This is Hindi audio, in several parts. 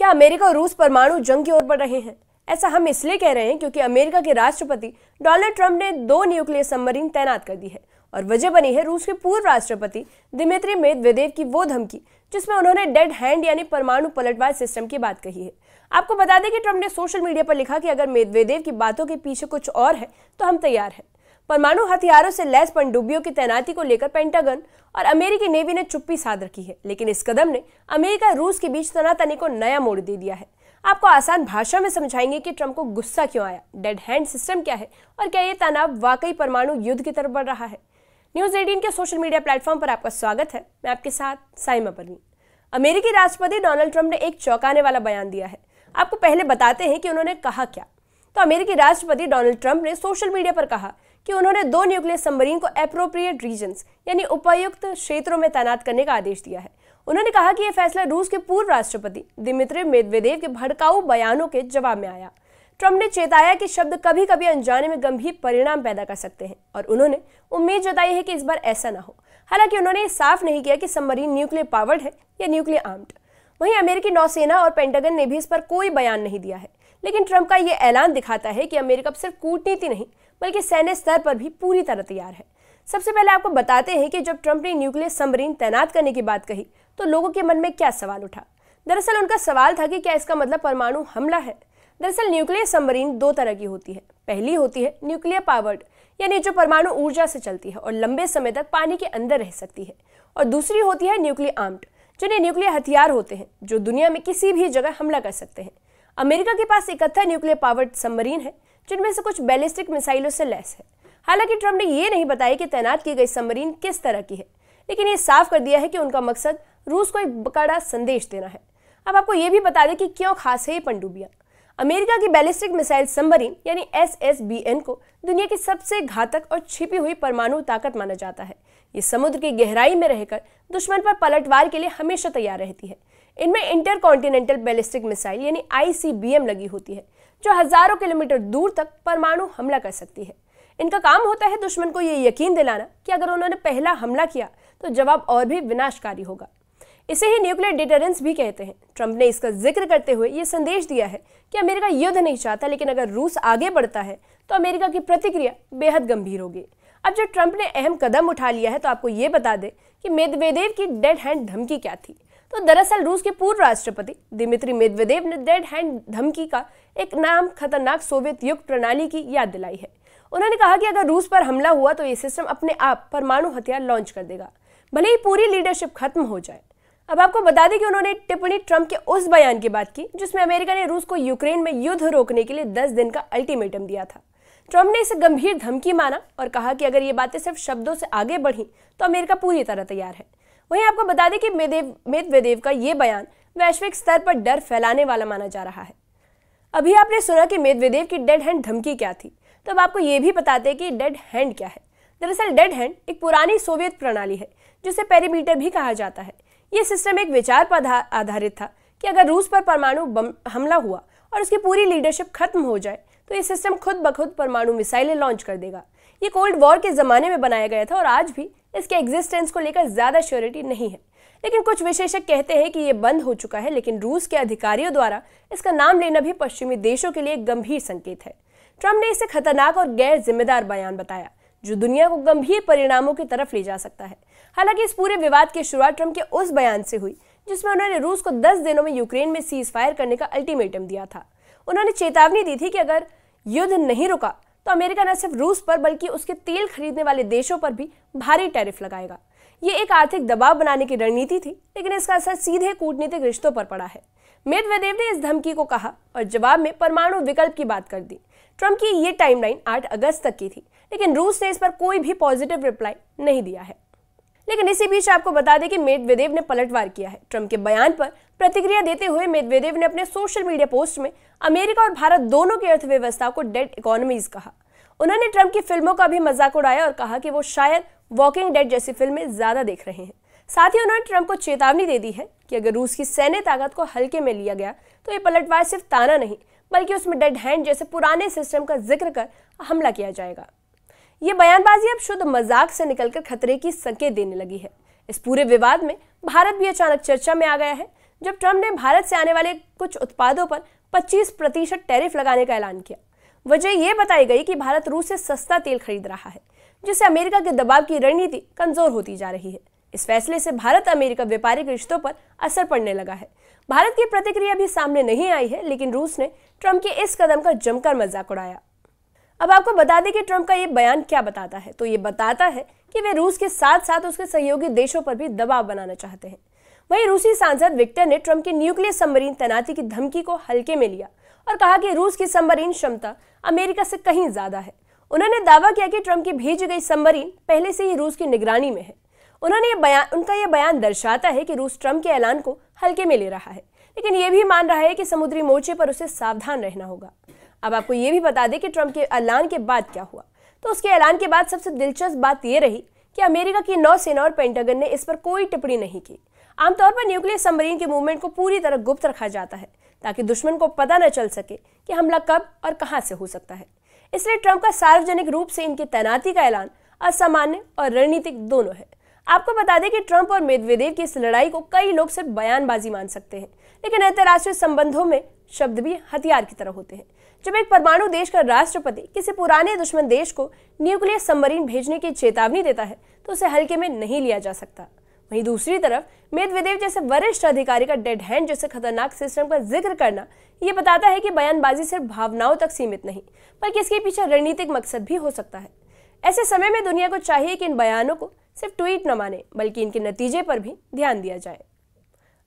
क्या अमेरिका और रूस परमाणु जंग की ओर बढ़ रहे हैं? ऐसा हम इसलिए कह रहे हैं क्योंकि अमेरिका के राष्ट्रपति डोनाल्ड ट्रंप ने 2 न्यूक्लियर सबमरीन तैनात कर दी है और वजह बनी है रूस के पूर्व राष्ट्रपति दिमित्री मेदवेदेव की वो धमकी जिसमें उन्होंने डेड हैंड यानी परमाणु पलटवार सिस्टम की बात कही है। आपको बता दें कि ट्रंप ने सोशल मीडिया पर लिखा कि अगर मेदवेदेव की बातों के पीछे कुछ और है तो हम तैयार हैं। परमाणु हथियारों से लैस पनडुब्बियों की तैनाती को लेकर पेंटागन और अमेरिकी नेवी ने चुप्पी साध रखी है, लेकिन इस कदम ने अमेरिका और रूस के बीच तनातनी को नया मोड़ दे दिया है। आपको आसान भाषा में समझाएंगे कि ट्रंप को गुस्सा क्यों आया, डेड हैंड सिस्टम क्या है और क्या ये तनाव वाकई परमाणु युद्ध की तरफ बढ़ रहा है। न्यूज़ 18 के सोशल मीडिया प्लेटफॉर्म पर आपका स्वागत है। मैं आपके साथ साइमा परवीन। अमेरिकी राष्ट्रपति डोनाल्ड ट्रंप ने एक चौंकाने वाला बयान दिया है। आपको पहले बताते हैं कि उन्होंने कहा क्या। तो अमेरिकी राष्ट्रपति डोनाल्ड ट्रंप ने सोशल मीडिया पर कहा कि उन्होंने 2 न्यूक्लियर सबमरीन को एप्रोप्रिएट रीजन्स यानी उपयुक्त क्षेत्रों में तैनात करने का आदेश दिया है। उन्होंने कहा कि यह फैसला रूस के पूर्व राष्ट्रपति दिमित्री मेदवेदेव के भड़काऊ बयानों के जवाब में आया। ट्रंप ने चेताया कि शब्द कभी कभी अनजाने में गंभीर परिणाम पैदा कर सकते हैं और उन्होंने उम्मीद जताई है कि इस बार ऐसा न हो। हालांकि उन्होंने ये साफ नहीं किया कि सबमरीन न्यूक्लियर पावर्ड है या न्यूक्लियर आर्म्ड। वहीं अमेरिकी नौसेना और पेंटागन ने भी इस पर कोई बयान नहीं दिया है, लेकिन ट्रंप का ये ऐलान दिखाता है कि अमेरिका अब सिर्फ कूटनीति नहीं बल्कि सैन्य स्तर पर भी पूरी तरह तैयार है। सबसे पहले आपको बताते हैं कि जब ट्रंप ने न्यूक्लियर सबमरीन तैनात करने की बात कही तो लोगों के मन में क्या सवाल उठा। दरअसल उनका सवाल था कि क्या इसका मतलब परमाणु हमला है। दरअसल न्यूक्लियर सबमरीन 2 तरह की होती है। पहली होती है न्यूक्लियर पावर्ड यानी जो परमाणु ऊर्जा से चलती है और लंबे समय तक पानी के अंदर रह सकती है, और दूसरी होती है न्यूक्लियर आर्म्ड जिन्हें न्यूक्लियर हथियार होते हैं जो दुनिया में किसी भी जगह हमला कर सकते हैं। अमेरिका के पास 71 न्यूक्लियर पावर्ड सबमरीन है जिनमें से कुछ बैलिस्टिक मिसाइलों से लैस है। हालांकि ट्रंप ने यह नहीं बताया कि तैनात की गई सबमरीन किस तरह की है, लेकिन ये साफ कर दिया है कि उनका मकसद रूस को एक कड़ा संदेश देना है। अब आपको ये भी बता दें कि क्यों खास है ये पनडुब्बियां। अमेरिका की बैलिस्टिक मिसाइल सबमरीन यानी SSBN को दुनिया की सबसे घातक और छिपी हुई परमाणु ताकत माना जाता है। ये समुद्र की गहराई में रहकर दुश्मन पर पलटवार के लिए हमेशा तैयार रहती है। इनमें इंटरकॉन्टिनेंटल बैलिस्टिक मिसाइल यानी ICBM लगी होती है जो हजारों किलोमीटर दूर तक परमाणु हमला कर सकती है। इनका काम होता है दुश्मन को ये यकीन दिलाना कि अगर उन्होंने पहला हमला किया तो जवाब और भी विनाशकारी होगा। इसे ही न्यूक्लियर डिटरेंस भी कहते हैं। ट्रंप ने इसका जिक्र करते हुए ये संदेश दिया है कि अमेरिका युद्ध नहीं चाहता, लेकिन अगर रूस आगे बढ़ता है तो अमेरिका की प्रतिक्रिया बेहद गंभीर होगी। अब जब ट्रंप ने अहम कदम उठा लिया है तो आपको ये बता दें कि मेदवेदेव की डेड हैंड धमकी क्या थी। तो दरअसल रूस के पूर्व राष्ट्रपति दिमित्री मेदवेदेव ने डेड हैंड धमकी का एक नाम खतरनाक सोवियत युग प्रणाली की याद दिलाई है। उन्होंने कहा कि अगर रूस पर हमला हुआ तो ये सिस्टम अपने आप परमाणु हथियार लॉन्च कर देगा, भले ही पूरी लीडरशिप खत्म हो जाए। अब आपको बता दें कि उन्होंने टिप्पणी ट्रंप के उस बयान की बात की जिसमें अमेरिका ने रूस को यूक्रेन में युद्ध रोकने के लिए 10 दिन का अल्टीमेटम दिया था। ट्रंप ने इसे गंभीर धमकी माना और कहा कि अगर ये बातें सिर्फ शब्दों से आगे बढ़ी तो अमेरिका पूरी तरह तैयार है। वहीं आपको बता दें कि मेदवेदेव का ये बयान वैश्विक स्तर पर डर फैलाने वाला माना जा रहा है। अभी आपने सुना कि मेदवेदेव की डेड हैंड धमकी क्या थी, तो अब आपको ये भी बताते हैं कि डेड हैंड क्या है। दरअसल डेड हैंड एक पुरानी सोवियत प्रणाली है जिसे पेरीमीटर भी कहा जाता है। ये सिस्टम एक विचार पर आधारित था कि अगर रूस पर परमाणु हमला हुआ और उसकी पूरी लीडरशिप खत्म हो जाए तो ये सिस्टम खुद ब खुद परमाणु मिसाइलें लॉन्च कर देगा। ये कोल्ड वॉर के ज़माने में बनाया गया था और आज भी इसके एग्जिस्टेंस को लेकर ज़्यादा श्योरिटी नहीं है, लेकिन कुछ विशेषज्ञ कहते हैं कि ये बंद हो चुका है। लेकिन रूस के अधिकारियों द्वारा इसका नाम लेना भी पश्चिमी देशों के लिए एक गंभीर संकेत है। ट्रंप ने इसे खतरनाक और गैर जिम्मेदार बयान बताया जो दुनिया को गंभीर परिणामों की तरफ ले जा सकता है। हालांकि इस पूरे विवाद की शुरुआत ट्रंप के उस बयान से हुई जिसमें उन्होंने रूस को 10 दिनों में यूक्रेन में सीज फायर करने का अल्टीमेटम दिया था। उन्होंने चेतावनी दी थी कि अगर युद्ध नहीं रुका तो अमेरिका न सिर्फ रूस पर बल्कि उसके तेल खरीदने वाले देशों पर भी भारी टैरिफ लगाएगा। ये एक आर्थिक दबाव बनाने की रणनीति थी, लेकिन इसका असर सीधे कूटनीतिक रिश्तों पर पड़ा है। मेदवेदेव ने इस धमकी को कहा और जवाब में परमाणु विकल्प की बात कर दी। ट्रंप की ये टाइमलाइन 8 अगस्त तक की थी, लेकिन रूस ने इस पर कोई भी पॉजिटिव रिप्लाई नहीं दिया है। लेकिन इसी बीच आपको बता दें कि मेदवेदेव ने पलटवार किया है। ट्रंप के बयान पर प्रतिक्रिया देते हुए मेदवेदेव ने अपने सोशल मीडिया पोस्ट में अमेरिका और भारत दोनों की अर्थव्यवस्था को डेड इकोनॉमीज कहा। उन्होंने ट्रंप की फिल्मों का भी मजाक उड़ाया और कहा कि वो शायद वॉकिंग डेड जैसी फिल्में ज्यादा देख रहे हैं। साथ ही उन्होंने ट्रंप को चेतावनी दे दी है कि अगर रूस की सैन्य ताकत को हल्के में लिया गया तो ये पलटवार सिर्फ ताना नहीं बल्कि उसमें डेड हैंड जैसे पुराने सिस्टम का जिक्र कर हमला किया जाएगा। ये बयानबाजी अब शुद्ध मजाक से निकलकर खतरे की संकेत देने लगी है। इस पूरे विवाद में भारत भी अचानक चर्चा में आ गया है। जब ट्रंप ने भारत से आने वाले कुछ उत्पादों पर 25% टैरिफ लगाने का ऐलान किया। वजह यह बताई गई कि भारत रूस से सस्ता तेल खरीद रहा है, जिससे अमेरिका के दबाव की रणनीति कमजोर होती जा रही है। इस फैसले से भारत अमेरिका व्यापारिक रिश्तों पर असर पड़ने लगा है। भारत की प्रतिक्रिया भी सामने नहीं आई है, लेकिन रूस ने ट्रंप के इस कदम का जमकर मजाक उड़ाया। अब आपको बता दें कि ट्रंप का ये बयान क्या बताता है। तो ये बताता है कि वे रूस के साथ साथ उसके सहयोगी देशों पर भी दबाव बनाना चाहते हैं। वहीं रूसी सांसद विक्टर ने ट्रंप की न्यूक्लियर सबमरीन तैनाती की धमकी को हल्के में लिया और कहा कि रूस की सबमरीन क्षमता अमेरिका से कहीं ज्यादा है। उन्होंने दावा किया कि ट्रंप की भेजी गई सबमरीन पहले से ही रूस की निगरानी में है। उनका यह बयान दर्शाता है कि रूस ट्रंप के ऐलान को हल्के में ले रहा है, लेकिन यह भी मान रहा है कि समुद्री मोर्चे पर उसे सावधान रहना होगा। अब आपको यह भी बता दें कि ट्रंप के ऐलान के बाद क्या हुआ। तो उसके ऐलान के बाद सबसे दिलचस्प बात यह रही कि अमेरिका की नौसेना और पेंटागन ने इस पर कोई टिप्पणी नहीं की। आमतौर पर न्यूक्लियर सबमरीन के मूवमेंट को पूरी तरह गुप्त रखा जाता है, ताकि दुश्मन को पता न चल सके कि हमला कब और कहां से हो सकता है। इसलिए ट्रंप का सार्वजनिक रूप से इनकी तैनाती का ऐलान असामान्य और रणनीतिक दोनों है। आपको बता दें कि ट्रंप और मेदवेदेव की इस लड़ाई को कई लोग सिर्फ बयानबाजी मान सकते हैं, लेकिन अंतर्राष्ट्रीय संबंधों में शब्द भी हथियार की तरह होते हैं। जब एक परमाणु देश का राष्ट्रपति किसी पुराने दुश्मन देश को न्यूक्लियर सबमरीन भेजने की चेतावनी देता है, तो उसे हल्के में नहीं लिया जा सकता। वहीं दूसरी तरफ मेदवेदेव जैसे वरिष्ठ अधिकारी का डेड हैंड जैसे खतरनाक सिस्टम का जिक्र करना ये बताता है कि बयानबाजी सिर्फ भावनाओं तक सीमित नहीं, बल्कि इसके पीछे रणनीतिक मकसद भी हो सकता है। ऐसे समय में दुनिया को चाहिए कि इन बयानों को सिर्फ ट्वीट न माने, बल्कि इनके नतीजे पर भी ध्यान दिया जाए।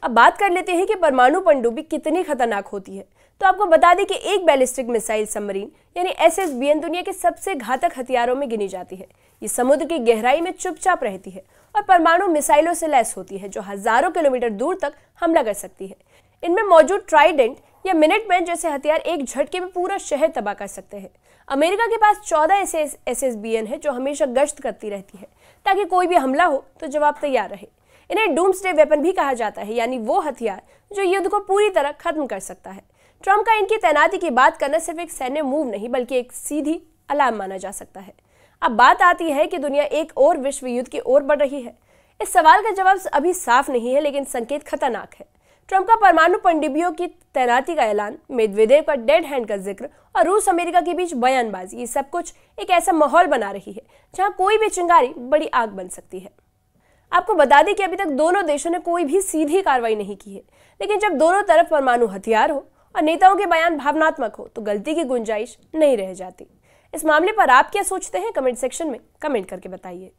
अब बात कर लेते हैं कि परमाणु पनडुब्बी कितनी खतरनाक होती है। तो आपको बता दें कि एक बैलिस्टिक मिसाइल सबमरीन यानी SSBN दुनिया के सबसे घातक हथियारों में गिनी जाती है। ये समुद्र की गहराई में चुपचाप रहती है और परमाणु मिसाइलों से लैस होती है, जो हजारों किलोमीटर दूर तक हमला कर सकती है। इनमें मौजूद ट्राइडेंट या मिनटमैन जैसे हथियार एक झटके में पूरा शहर तबाह कर सकते हैं। अमेरिका के पास 14 SSBN है, जो हमेशा गश्त करती रहती है, ताकि कोई भी हमला हो तो जवाब तैयार रहे। इन्हें डूम्सडे वेपन भी कहा जाता है, यानी वो हथियार जो युद्ध को पूरी तरह खत्म कर सकता है। ट्रंप का इनकी तैनाती की बात करना सिर्फ एक सैन्य मूव नहीं, बल्कि एक सीधी अलार्म माना जा सकता है। अब बात आती है कि दुनिया एक और विश्व युद्ध की ओर बढ़ रही है। इस सवाल का जवाब अभी साफ नहीं है, लेकिन संकेत खतरनाक है। ट्रंप का परमाणु पनडुब्बियों की तैनाती का ऐलान, मेदवेदेव का डेड हैंड का जिक्र और रूस अमेरिका के बीच बयानबाजी, ये सब कुछ एक ऐसा माहौल बना रही है जहां कोई भी चिंगारी बड़ी आग बन सकती है। आपको बता दें कि अभी तक दोनों देशों ने कोई भी सीधी कार्रवाई नहीं की है, लेकिन जब दोनों तरफ परमाणु हथियार हो और नेताओं के बयान भावनात्मक हो, तो गलती की गुंजाइश नहीं रह जाती। इस मामले पर आप क्या सोचते हैं? कमेंट सेक्शन में कमेंट करके बताइए।